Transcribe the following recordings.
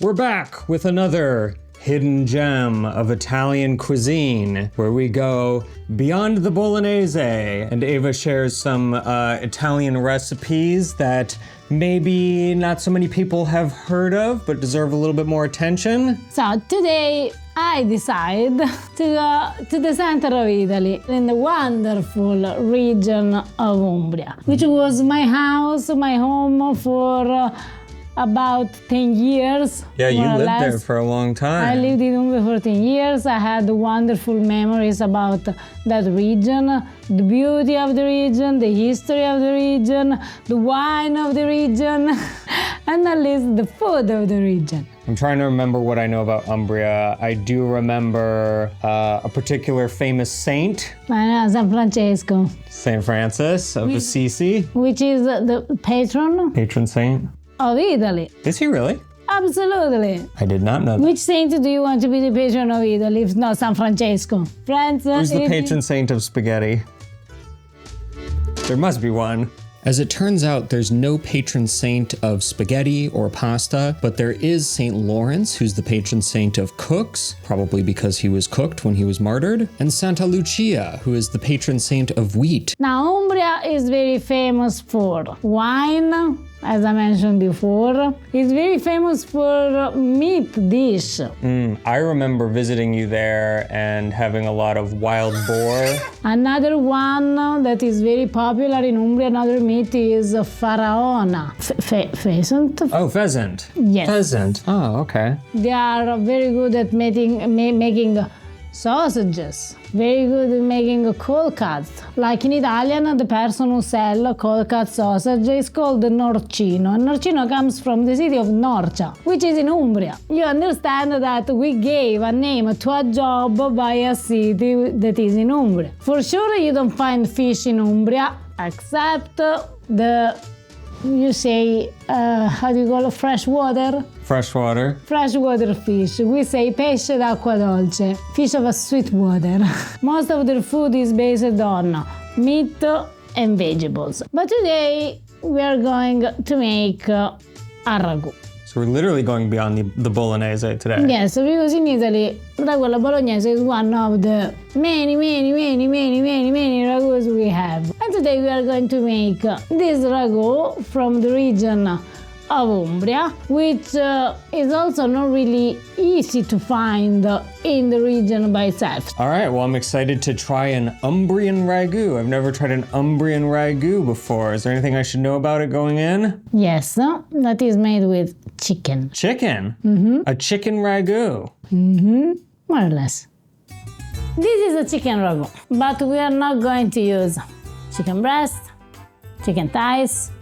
We're back with another hidden gem of Italian cuisine, where we go beyond the bolognese, and Eva shares some Italian recipes that maybe not so many people have heard of, but deserve a little bit more attention. So today I decide to go to the center of Italy, in the wonderful region of Umbria, which was my house, my home for about 10 years. Yeah, you lived there for a long time. I lived in Umbria for 10 years. I had wonderful memories about that region, the beauty of the region, the history of the region, the wine of the region, and at least the food of the region. I'm trying to remember what I know about Umbria. I do remember a particular famous saint. San Francesco. Saint Francis of Assisi. Which is the Patron saint. Of Italy. Is he really? Absolutely. I did not know that. Which saint do you want to be the patron of Italy if not San Francesco? Who's the patron saint of spaghetti? There must be one. As it turns out, there's no patron saint of spaghetti or pasta, but there is Saint Lawrence, who's the patron saint of cooks, probably because he was cooked when he was martyred, and Santa Lucia, who is the patron saint of wheat. Now, Umbria is very famous for wine, as I mentioned before. It's very famous for meat dish. I remember visiting you there and having a lot of wild boar. Another one that is very popular in Umbria, another meat is faraona. Pheasant? Oh, pheasant. Yes. Pheasant. Oh, okay. They are very good at making sausages. Very good at making cold cuts. Like in Italian, the person who sells cold cut sausage is called Norcino. And Norcino comes from the city of Norcia, which is in Umbria. You understand that we gave a name to a job by a city that is in Umbria. For sure, you don't find fish in Umbria, except how do you call it, fresh water? Freshwater. Freshwater fish. We say pesce d'acqua dolce, fish of a sweet water. Most of their food is based on meat and vegetables. But today we are going to make a ragu. So we're literally going beyond the bolognese today. Yes, because in Italy, ragu alla bolognese is one of the many ragus we have. And today we are going to make this ragu from the region of Umbria, which is also not really easy to find in the region by itself. All right, well, I'm excited to try an Umbrian ragu. I've never tried an Umbrian ragu before. Is there anything I should know about it going in? Yes, that is made with chicken. Chicken? A chicken ragu? More or less. This is a chicken ragu, but we are not going to use chicken breast, chicken thighs,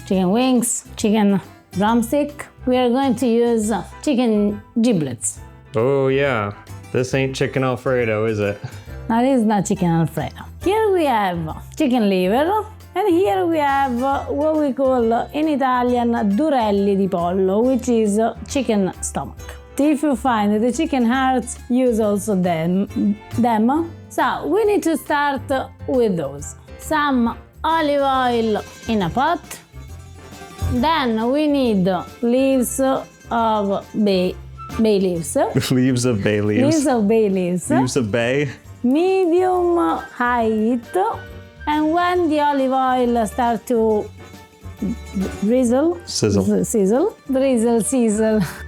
chicken wings, chicken drumstick. We are going to use chicken giblets. Oh yeah, this ain't chicken Alfredo, is it? That is not chicken Alfredo. Here we have chicken liver, and here we have what we call in Italian durelli di pollo, which is chicken stomach. If you find the chicken hearts, use also them. So we need to start with those. Some olive oil in a pot. Then we need leaves of bay leaves. Leaves of bay leaves. Leaves of bay leaves. Leaves of bay. Medium high heat. And when the olive oil starts to sizzle,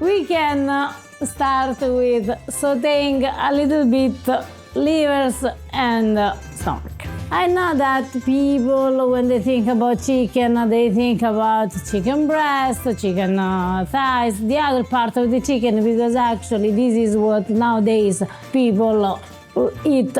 we can start with sauteing a little bit livers and stomach. I know that people, when they think about chicken, they think about chicken breast, chicken thighs, the other part of the chicken, because actually this is what nowadays people eat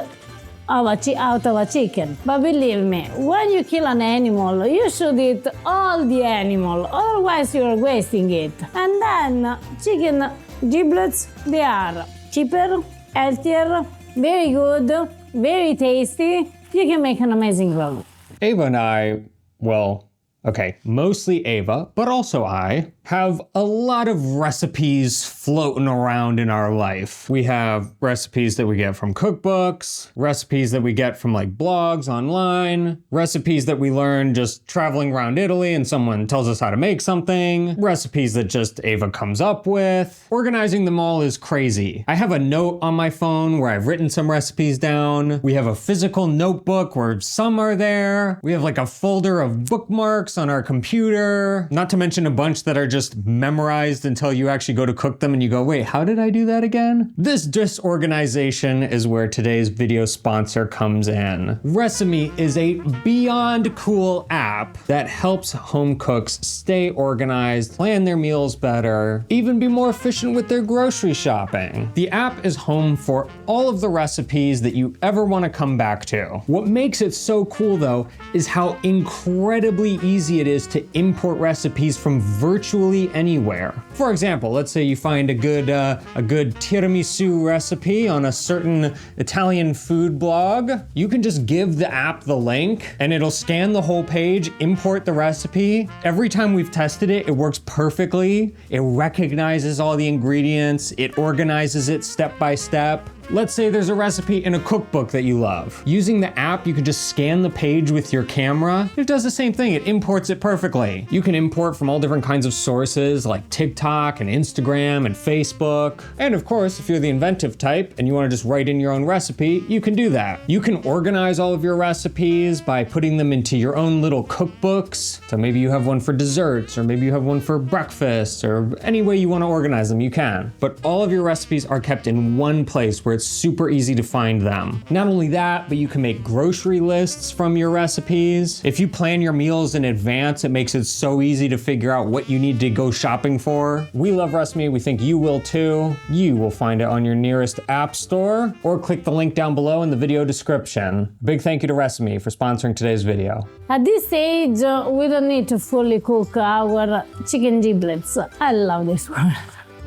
out of a chicken. But believe me, when you kill an animal, you should eat all the animal, otherwise you are wasting it. And then chicken giblets, they are cheaper, healthier, very good, very tasty. You can make an amazing ragu. Eva and I, well, okay, mostly Eva, but also I, have a lot of recipes floating around in our life. We have recipes that we get from cookbooks, recipes that we get from like blogs online, recipes that we learn just traveling around Italy and someone tells us how to make something, recipes that just Eva comes up with. Organizing them all is crazy. I have a note on my phone where I've written some recipes down. We have a physical notebook where some are there. We have like a folder of bookmarks on our computer, not to mention a bunch that are just memorized until you actually go to cook them and you go, wait, how did I do that again? This disorganization is where today's video sponsor comes in. Resemi is a beyond cool app that helps home cooks stay organized, plan their meals better, even be more efficient with their grocery shopping. The app is home for all of the recipes that you ever want to come back to. What makes it so cool though is how incredibly easy it is to import recipes from virtually anywhere. For example, let's say you find a good tiramisu recipe on a certain Italian food blog. You can just give the app the link and it'll scan the whole page, import the recipe. Every time we've tested it, it works perfectly. It recognizes all the ingredients. It organizes it step by step. Let's say there's a recipe in a cookbook that you love. Using the app, you can just scan the page with your camera. It does the same thing, it imports it perfectly. You can import from all different kinds of sources like TikTok and Instagram and Facebook. And of course, if you're the inventive type and you want to just write in your own recipe, you can do that. You can organize all of your recipes by putting them into your own little cookbooks. So maybe you have one for desserts, or maybe you have one for breakfast, or any way you want to organize them, you can. But all of your recipes are kept in one place where it's super easy to find them. Not only that, but you can make grocery lists from your recipes. If you plan your meals in advance, it makes it so easy to figure out what you need to go shopping for. We love Resemi, we think you will too. You will find it on your nearest app store, or click the link down below in the video description. Big thank you to Resemi for sponsoring today's video. At this stage, we don't need to fully cook our chicken giblets. I love this one.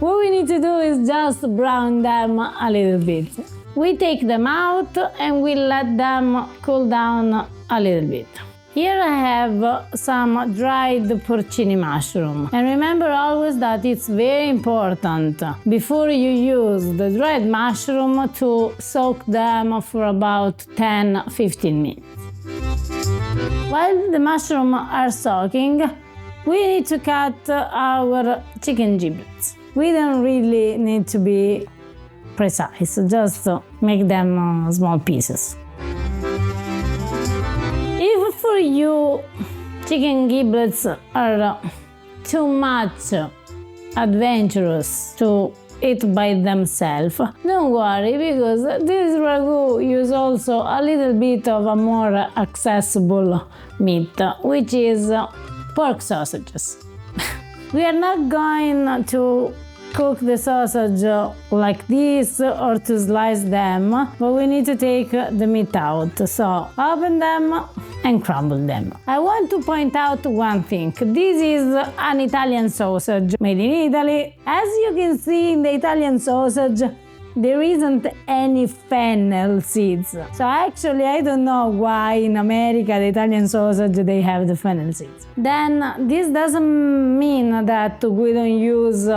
What we need to do is just brown them a little bit. We take them out and we let them cool down a little bit. Here I have some dried porcini mushroom. And remember always that it's very important before you use the dried mushroom to soak them for about 10-15 minutes. While the mushrooms are soaking, we need to cut our chicken giblets. We don't really need to be precise, just make them small pieces. If for you chicken giblets are too much adventurous to eat by themselves, don't worry, because this ragu uses also a little bit of a more accessible meat, which is pork sausages. We are not going to cook the sausage like this or to slice them, but we need to take the meat out. So open them and crumble them. I want to point out one thing. This is an Italian sausage made in Italy. As you can see in the Italian sausage, there isn't any fennel seeds. So actually I don't know why in America the Italian sausage they have the fennel seeds. Then this doesn't mean that we don't use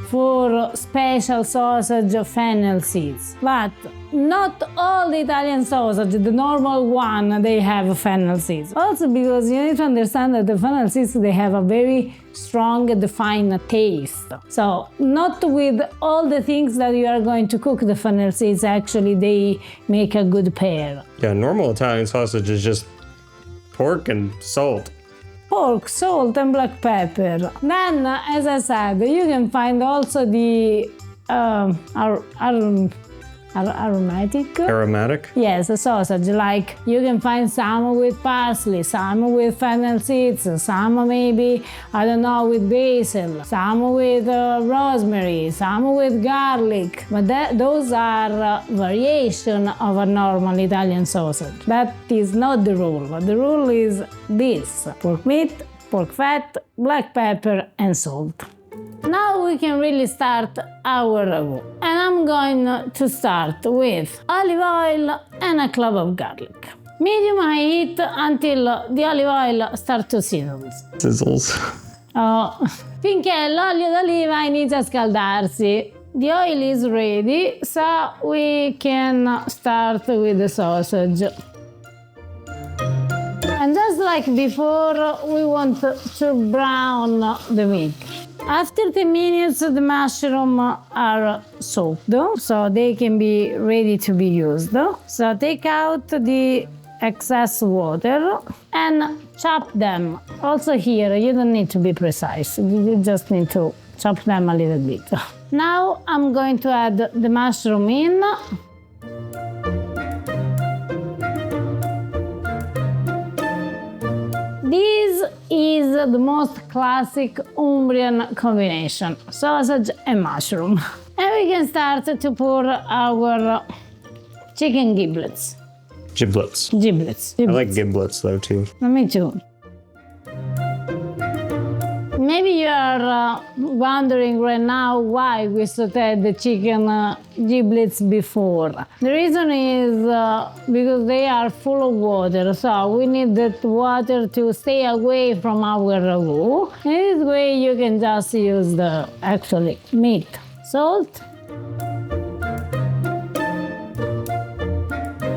for special sausage fennel seeds. But not all the Italian sausage, the normal one, they have fennel seeds. Also because you need to understand that the fennel seeds, they have a very strong defined taste. So not with all the things that you are going to cook the fennel seeds, actually they make a good pair. Yeah, normal Italian sausage is just pork and salt. Pork, salt and black pepper. Then, as I said, you can find also the aromatic? Yes, a sausage. Like you can find some with parsley, some with fennel seeds, some maybe, I don't know, with basil, some with rosemary, some with garlic. But those are variation of a normal Italian sausage. That is not the rule. The rule is this: pork meat, pork fat, black pepper and salt. Now we can really start our ragu. And I'm going to start with olive oil and a clove of garlic. Medium high heat until the olive oil starts to sizzle. Sizzles. finché l'olio d'oliva inizia a scaldarsi. The oil is ready, so we can start with the sausage. And just like before, we want to brown the meat. After 10 minutes, the mushrooms are soaked, so they can be ready to be used. So take out the excess water and chop them. Also here, you don't need to be precise. You just need to chop them a little bit. Now I'm going to add the mushroom in. This is the most classic Umbrian combination, sausage and mushroom. And we can start to pour our chicken giblets. Giblets. Giblets. I like giblets though too. Me too. Maybe you are wondering right now why we sauteed the chicken giblets before. The reason is because they are full of water, so we need that water to stay away from our ragu. In this way you can just use the actual meat. Salt,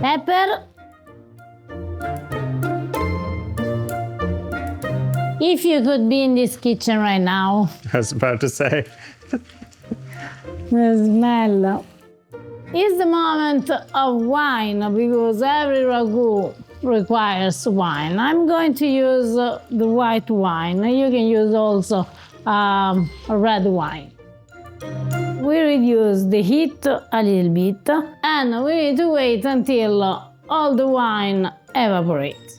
pepper. If you could be in this kitchen right now. I was about to say. The smell. It's the moment of wine because every ragu requires wine. I'm going to use the white wine. You can use also red wine. We reduce the heat a little bit and we need to wait until all the wine evaporates.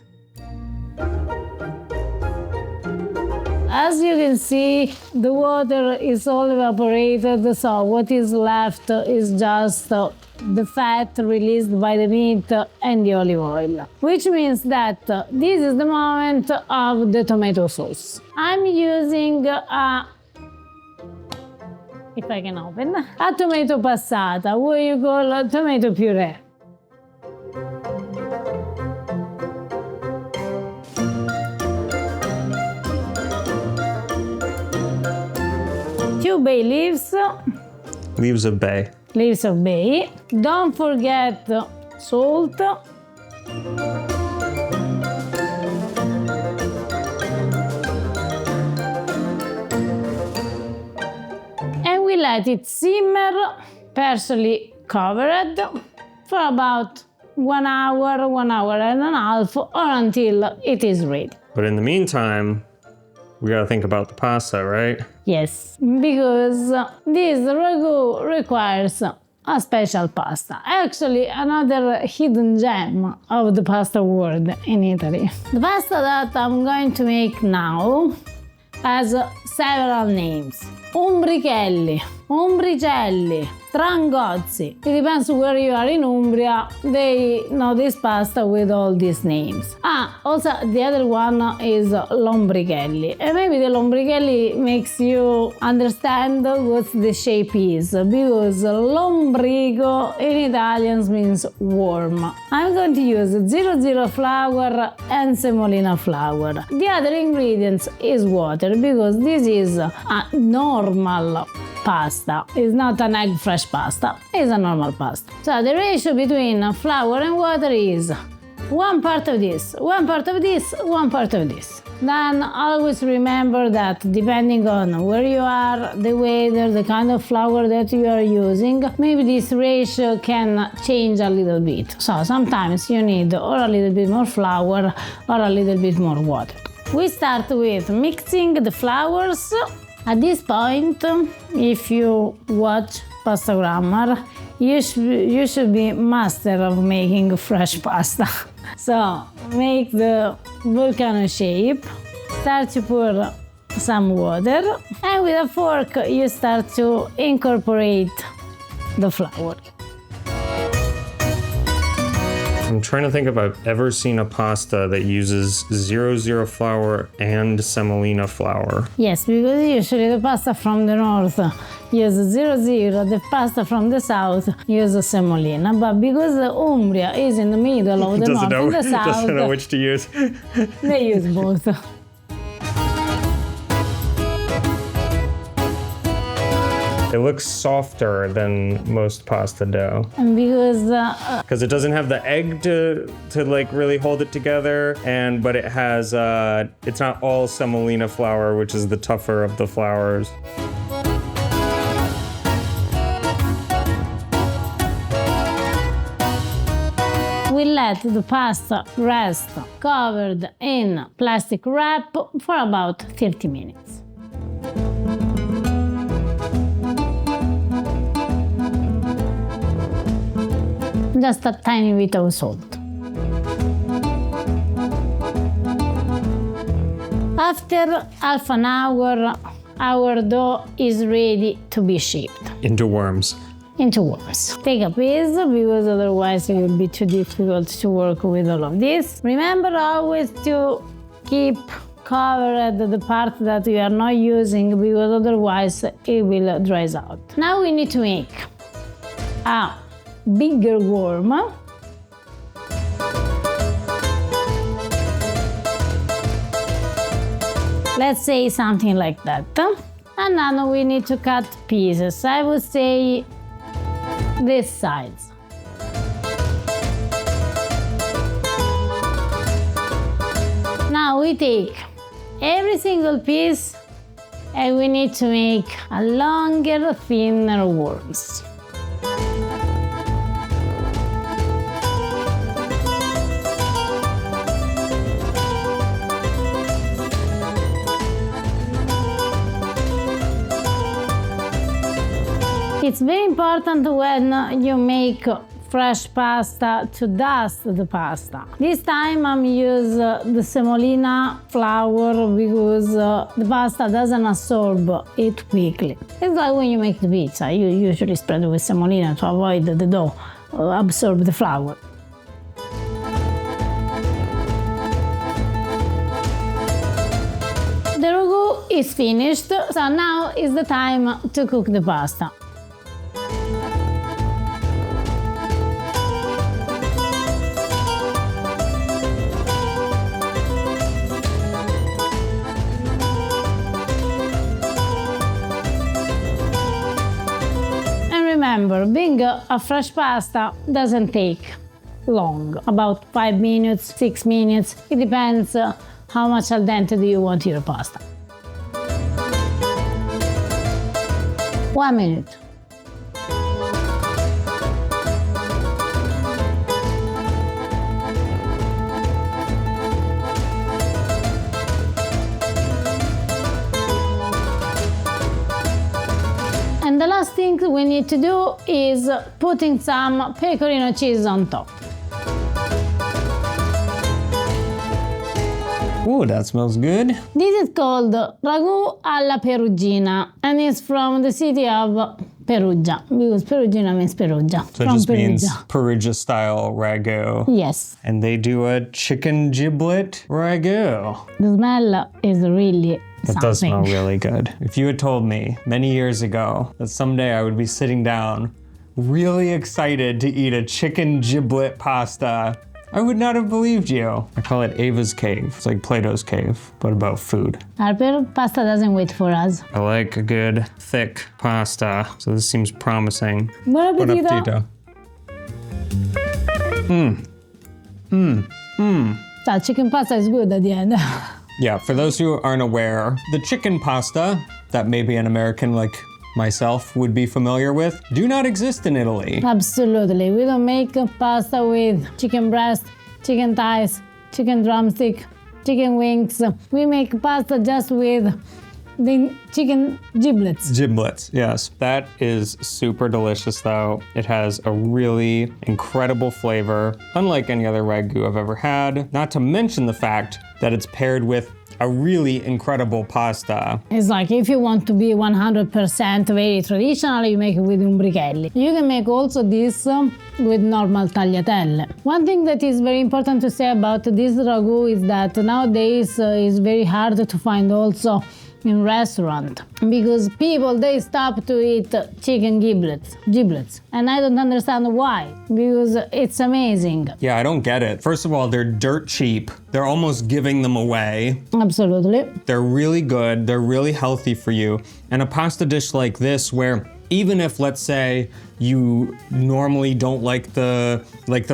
As you can see, the water is all evaporated, so what is left is just the fat released by the meat and the olive oil. Which means that this is the moment of the tomato sauce. I'm using if I can open, a tomato passata, what you call tomato puree. Two bay leaves. Leaves of bay. Leaves of bay. Don't forget salt. And we let it simmer, partially covered, for about 1 hour, 1 and a half, or until it is ready. But in the meantime, we gotta think about the pasta, right? Yes, because this ragu requires a special pasta. Actually, another hidden gem of the pasta world in Italy. The pasta that I'm going to make now has several names. Umbrichelli, umbricelli, strangozzi. It depends where you are in Umbria, they know this pasta with all these names. Also the other one is lombrichelli. And maybe the lombrichelli makes you understand what the shape is, because lombrico in Italian means warm. I'm going to use 00 flour and semolina flour. The other ingredients is water, because this is a normal pasta. It's not an egg fresh pasta, it's a normal pasta. So the ratio between flour and water is 1 part of this, 1 part of this, 1 part of this. Then always remember that depending on where you are, the weather, the kind of flour that you are using, maybe this ratio can change a little bit. So sometimes you need or a little bit more flour or a little bit more water. We start with mixing the flours. At this point, if you watch Pasta Grammar, you should be master of making fresh pasta. So make the volcano shape, start to pour some water, and with a fork you start to incorporate the flour. I'm trying to think if I've ever seen a pasta that uses 00 flour and semolina flour. Yes, because usually the pasta from the north uses 00, the pasta from the south uses semolina. But because Umbria is in the middle of the north and the south, doesn't know which to use. they use both. It looks softer than most pasta dough. And Because it doesn't have the egg to like really hold it together, but it has, it's not all semolina flour, which is the tougher of the flours. we let the pasta rest covered in plastic wrap for about 30 minutes. Just a tiny bit of salt. After half an hour, our dough is ready to be shaped. Into worms. Into worms. Take a piece because otherwise it will be too difficult to work with all of this. Remember always to keep covered the part that you are not using because otherwise it will dry out. Now we need to make a bigger worm. Let's say something like that. And now we need to cut pieces. I would say this size. Now we take every single piece and we need to make a longer, thinner worms. It's very important when you make fresh pasta to dust the pasta. This time I'm using the semolina flour because the pasta doesn't absorb it quickly. It's like when you make the pizza, you usually spread it with semolina to avoid the dough absorb the flour. The ragu is finished, so now is the time to cook the pasta. Remember, being a fresh pasta doesn't take long, about 5 minutes, 6 minutes. It depends how much al dente do you want your pasta. 1 minute. And the last thing we need to do is putting some pecorino cheese on top. Ooh, that smells good. This is called Ragù alla Perugina and it's from the city of Perugia because Perugina means Perugia. So it just means Perugia style ragu. Yes. And they do a chicken giblet ragu. The smell is really It does smell really good. If you had told me many years ago that someday I would be sitting down really excited to eat a chicken giblet pasta, I would not have believed you. I call it EVA'S cave. It's like Plato's cave, but about food. Harper, pasta doesn't wait for us. I like a good, thick pasta, so this seems promising. Buon appetito. That chicken pasta is good at the end. Yeah, for those who aren't aware, the chicken pasta that maybe an American like myself would be familiar with do not exist in Italy. Absolutely. We don't make pasta with chicken breast, chicken thighs, chicken drumstick, chicken wings. We make pasta just with the chicken giblets. Giblets, yes. That is super delicious though. It has a really incredible flavor, unlike any other ragu I've ever had. Not to mention the fact that it's paired with a really incredible pasta. It's like if you want to be 100% very traditional, you make it with umbrichelli. You can make also this with normal tagliatelle. One thing that is very important to say about this ragu is that nowadays it's very hard to find also in restaurant because people they stop to eat chicken giblets and I don't understand why because it's amazing. Yeah, I don't get it. First of all, they're dirt cheap. They're almost giving them away. Absolutely. They're really good. They're really healthy for you. And a pasta dish like this where even if, let's say, you normally don't like the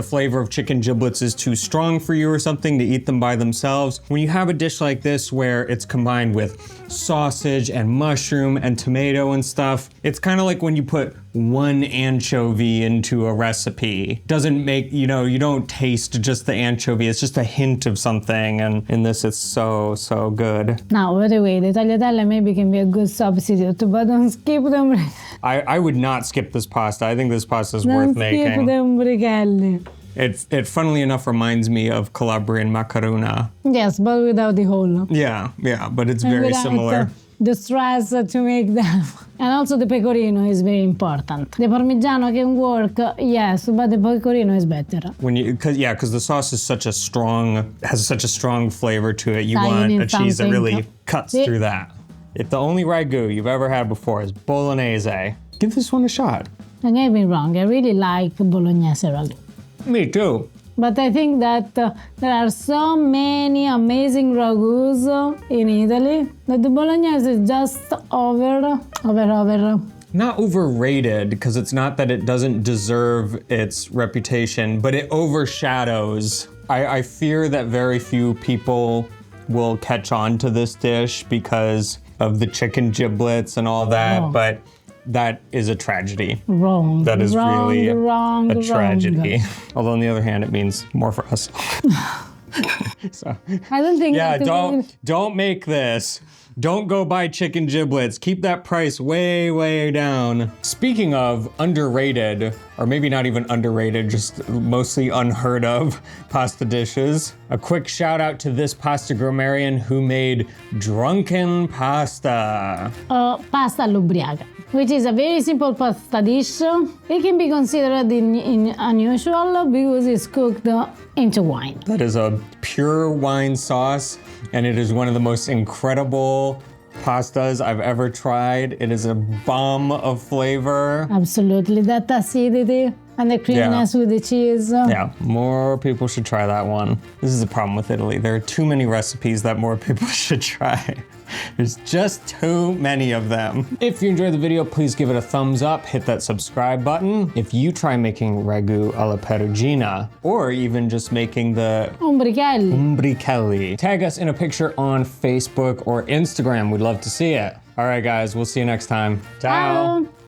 flavor of chicken giblets is too strong for you or something to eat them by themselves, when you have a dish like this where it's combined with sausage and mushroom and tomato and stuff, it's kind of like when you put one anchovy into a recipe. Doesn't make, you don't taste just the anchovy, it's just a hint of something, and in this it's so good. Now, by the way, the tagliatelle maybe can be a good substitute, but don't skip them. I would not skip this pasta. I think this pasta is worth making. Don't skip the umbrichelli. It funnily enough reminds me of Calabrian macarona. Yes, but without the hole. Yeah, but it's very similar. The stress to make them. And also the pecorino is very important. The Parmigiano can work, yes, but the pecorino is better. Because the sauce is has such a strong flavor to it. You want a cheese that really cuts through that. If the only ragu you've ever had before is bolognese, give this one a shot. Don't get me wrong, I really like bolognese ragu. Me too. But I think that there are so many amazing ragus in Italy that the bolognese is just over. Not overrated, because it's not that it doesn't deserve its reputation, but it overshadows. I fear that very few people will catch on to this dish because of the chicken giblets and all that, but that is a tragedy. Wrong. That is really a tragedy. Although on the other hand, it means more for us. So, I don't think. Yeah, don't make this. Don't go buy chicken giblets. Keep that price way down. Speaking of underrated, or maybe not even underrated, just mostly unheard of pasta dishes, a quick shout out to this pasta grammarian who made drunken pasta. Pasta all'ubriaca, which is a very simple pasta dish. It can be considered unusual because it's cooked into wine. That is a pure wine sauce, and it is one of the most incredible pastas I've ever tried. It is a bomb of flavor. Absolutely, that acidity and the creaminess with the cheese. Yeah, more people should try that one. This is the problem with Italy. There are too many recipes that more people should try. There's just too many of them. If you enjoyed the video, please give it a thumbs up, hit that subscribe button. If you try making ragu alla Perugina, or even just making the umbrichelli, tag us in a picture on Facebook or Instagram. We'd love to see it. All right, guys, we'll see you next time. Ciao.